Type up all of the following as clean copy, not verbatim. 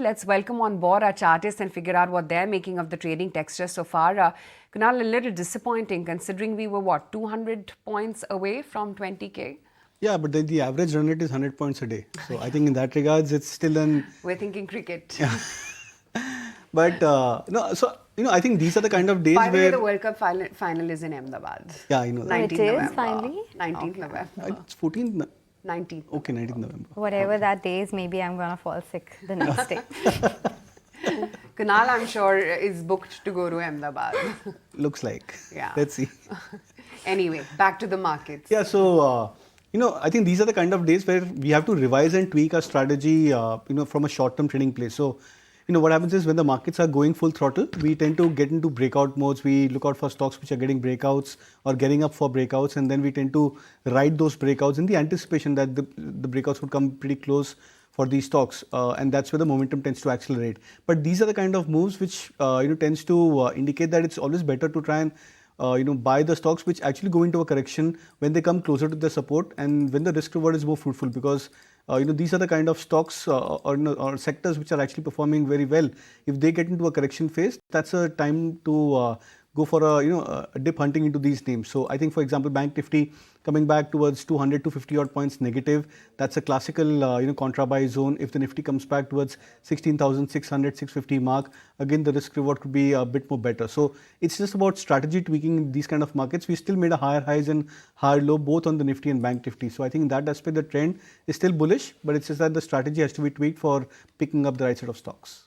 Let's welcome on board our chartists and figure out what they're making of the trading texture so far. Kunal, a little disappointing considering we were, 200 points away from 20K? Yeah, but the average run rate is 100 points a day. So I think in that regards, it's still an... We're thinking cricket. Yeah. But, I think these are the kind of days By the where... way, the World Cup final is in Ahmedabad. Yeah, I know that. 19th It is November. finally? 19th November. It's 14th... 19th. Okay, 19th November. Whatever that day is, maybe I'm going to fall sick the next day. Kunal, I'm sure, is booked to go to Ahmedabad. Looks like. Yeah. Let's see. Anyway, back to the markets. Yeah, so, I think these are the kind of days where we have to revise and tweak our strategy, from a short-term trading place. So, what happens is when the markets are going full throttle, we tend to get into breakout modes. We look out for stocks which are getting breakouts or getting up for breakouts, and then we tend to ride those breakouts in the anticipation that the breakouts would come pretty close for these stocks, and that's where the momentum tends to accelerate. But these are the kind of moves which tends to indicate that it's always better to try and buy the stocks which actually go into a correction when they come closer to the support and when the risk reward is more fruitful, because these are the kind of stocks or sectors which are actually performing very well. If they get into a correction phase, that's a time to go for a dip hunting into these names. So I think, for example, Bank Nifty coming back towards 200 to 50 odd points negative. That's a classical contra buy zone. If the Nifty comes back towards 16,600, 650 mark, again the risk reward could be a bit more better. So it's just about strategy tweaking in these kind of markets. We still made a higher highs and higher low both on the Nifty and Bank Nifty. So I think in that aspect the trend is still bullish, but it's just that the strategy has to be tweaked for picking up the right set of stocks.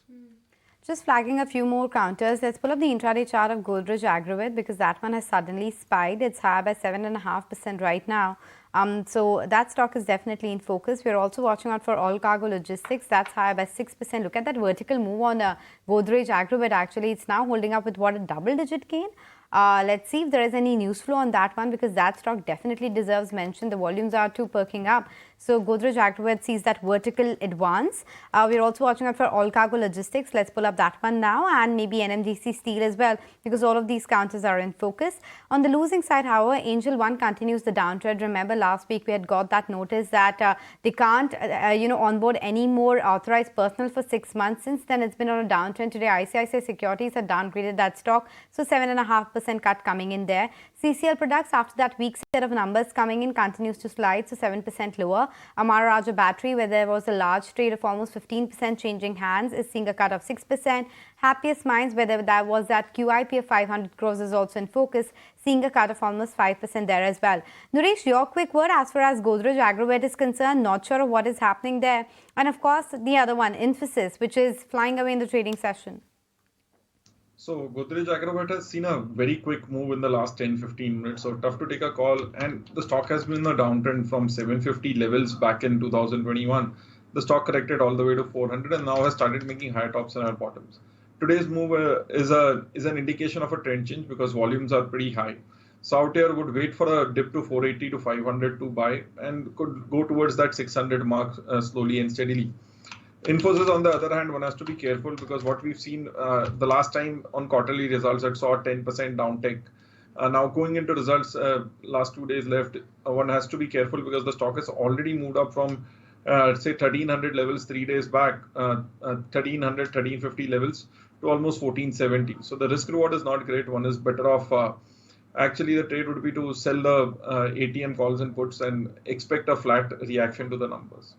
Just flagging a few more counters. Let's pull up the intraday chart of Godrej Agrovet because that one has suddenly spiked. It's higher by 7.5% right now. So that stock is definitely in focus. We're also watching out for all cargo logistics. That's higher by 6%. Look at that vertical move on Godrej Agrovet. Actually, it's now holding up with a double-digit gain. Let's see if there is any news flow on that one because that stock definitely deserves mention. The volumes are too perking up. So Godrej Agrovet sees that vertical advance. We're also watching out for all cargo logistics. Let's pull up that one now, and maybe NMDC Steel as well because all of these counters are in focus. On the losing side, however, Angel One continues the downtrend. Remember last week we had got that notice that they can't onboard any more authorized personnel for 6 months. Since then it's been on a downtrend. Today ICICI Securities had downgraded that stock. So 7.5% cut coming in there. CCL Products, after that weak set of numbers coming in, continues to slide, so 7% lower. Amara Raja Battery, where there was a large trade of almost 15% changing hands, is seeing a cut of 6%. Happiest Minds, where there was that QIP of 500 crores, is also in focus, seeing a cut of almost 5% there as well. Nooresh, your quick word as far as Godrej Agrovet is concerned, not sure of what is happening there. And of course, the other one, Infosys, which is flying away in the trading session. So Godrej Agrovet has seen a very quick move in the last 10-15 minutes, so tough to take a call, and the stock has been in a downtrend from 750 levels back in 2021. The stock corrected all the way to 400 and now has started making higher tops and higher bottoms. Today's move is an indication of a trend change because volumes are pretty high. So out here would wait for a dip to 480 to 500 to buy and could go towards that 600 mark slowly and steadily. Infosys, on the other hand, one has to be careful because what we've seen the last time on quarterly results, it saw a 10% downtick. Now going into results, last 2 days left, one has to be careful because the stock has already moved up from say 1300 levels 3 days back, 1300, 1350 levels to almost 1470. So the risk reward is not great. One is better off. Actually, the trade would be to sell the ATM calls and puts and expect a flat reaction to the numbers.